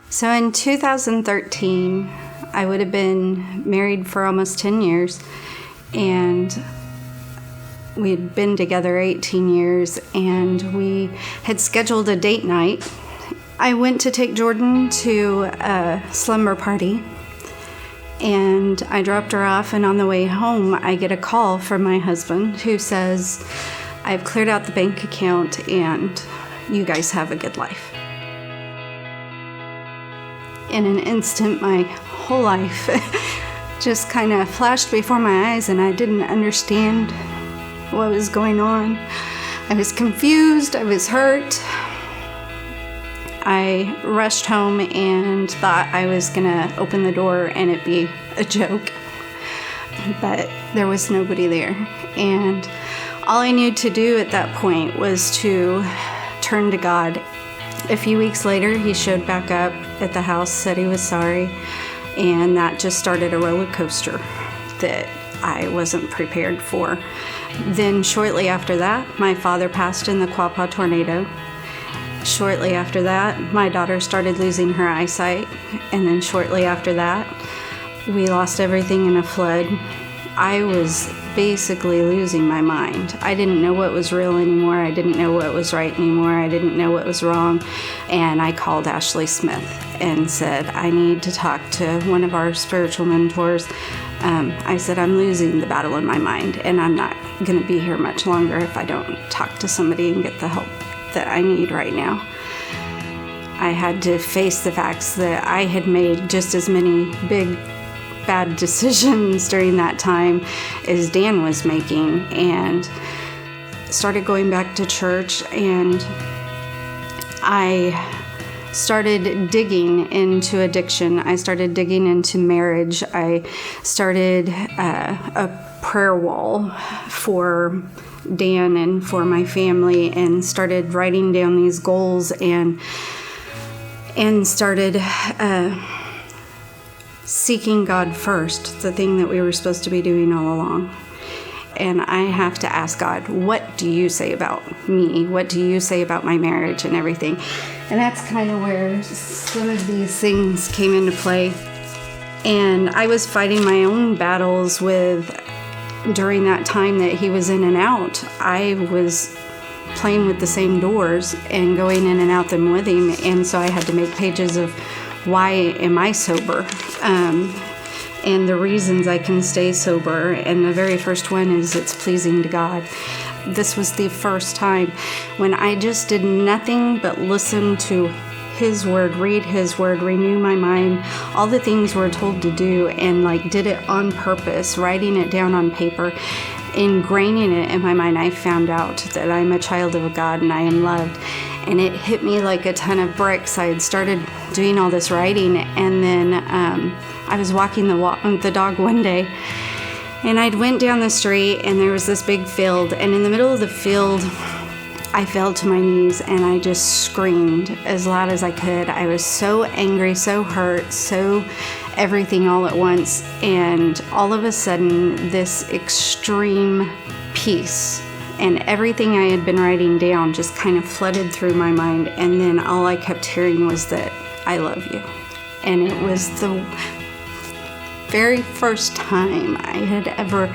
So in 2013, I would have been married for almost 10 years, and we had been together 18 years, and we had scheduled a date night. I went to take Jordan to a slumber party, and I dropped her off, and on the way home, I get a call from my husband who says, "I've cleared out the bank account, and you guys have a good life." In an instant, my whole life just kind of flashed before my eyes, and I didn't understand what was going on. I was confused. I was hurt. I rushed home and thought I was going to open the door and it be a joke. But there was nobody there. And all I knew to do at that point was to turn to God. A few weeks later, he showed back up at the house, said he was sorry, and that just started a roller coaster that I wasn't prepared for. Then shortly after that, my father passed in the Quapaw tornado. Shortly after that, my daughter started losing her eyesight, and then shortly after that, we lost everything in a flood. I was basically losing my mind. I didn't know what was real anymore. I didn't know what was right anymore. I didn't know what was wrong. And I called Ashley Smith and said, "I need to talk to one of our spiritual mentors." I said, "I'm losing the battle in my mind, and I'm not going to be here much longer if I don't talk to somebody and get the help that I need right now." I had to face the facts that I had made just as many big bad decisions during that time as Dan was making, and started going back to church, and I started digging into addiction. I started digging into marriage. I started a prayer wall for Dan and for my family, and started writing down these goals, and started seeking God first, the thing that we were supposed to be doing all along. And I have to ask God, what do you say about me? What do you say about my marriage and everything? And that's kind of where some of these things came into play. And I was fighting my own battles during that time that he was in and out. I was playing with the same doors and going in and out them with him. And so I had to make pages of why am I sober? And the reasons I can stay sober. And the very first one is it's pleasing to God. This was the first time when I just did nothing but listen to His Word, read His Word, renew my mind, all the things we're told to do, and did it on purpose, writing it down on paper, ingraining it in my mind. I found out that I'm a child of God and I am loved. And it hit me like a ton of bricks. I had started doing all this writing, and then I was walking the dog one day, and I'd went down the street, and there was this big field, and in the middle of the field, I fell to my knees, and I just screamed as loud as I could. I was so angry, so hurt, so everything all at once, and all of a sudden, this extreme peace and everything I had been writing down just kind of flooded through my mind. And then all I kept hearing was that I love you. And it was the very first time I had ever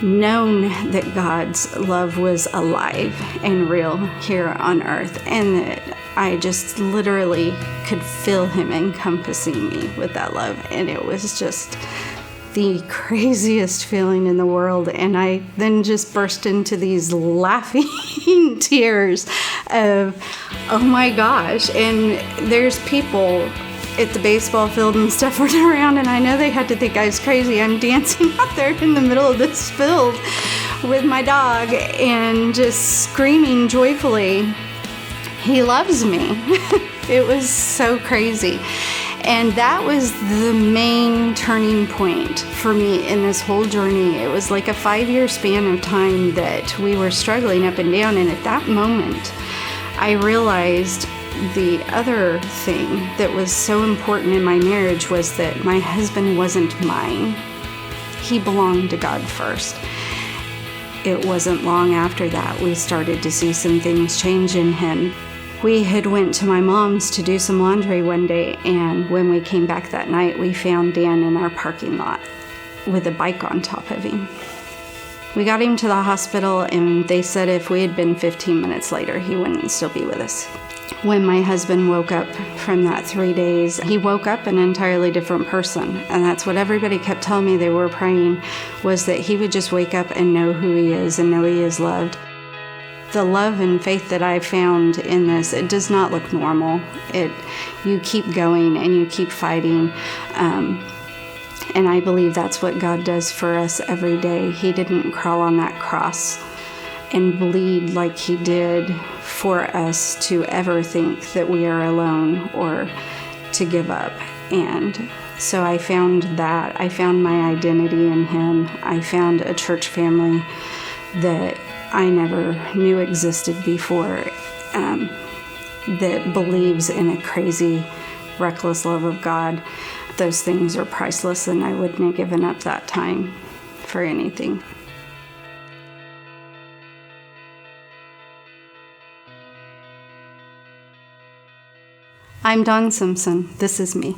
known that God's love was alive and real here on earth. And that I just literally could feel Him encompassing me with that love. And it was just the craziest feeling in the world. And I then just burst into these laughing tears of, oh my gosh. And there's people at the baseball field and stuff running around, and I know they had to think I was crazy. I'm dancing out there in the middle of this field with my dog and just screaming joyfully, He loves me. It was so crazy. And that was the main turning point for me in this whole journey. It was like a 5-year span of time that we were struggling up and down. And at that moment, I realized the other thing that was so important in my marriage was that my husband wasn't mine. He belonged to God first. It wasn't long after that we started to see some things change in him. We had went to my mom's to do some laundry one day, and when we came back that night, we found Dan in our parking lot with a bike on top of him. We got him to the hospital, and they said if we had been 15 minutes later, he wouldn't still be with us. When my husband woke up from that 3 days, he woke up an entirely different person. And that's what everybody kept telling me they were praying, was that he would just wake up and know who he is and know he is loved. The love and faith that I found in this, it does not look normal. You keep going and you keep fighting. And I believe that's what God does for us every day. He didn't crawl on that cross and bleed like he did for us to ever think that we are alone or to give up. And so I found that. I found my identity in him. I found a church family that I never knew existed before, that believes in a crazy, reckless love of God. Those things are priceless, and I wouldn't have given up that time for anything. I'm Dawn Simpson. This is me.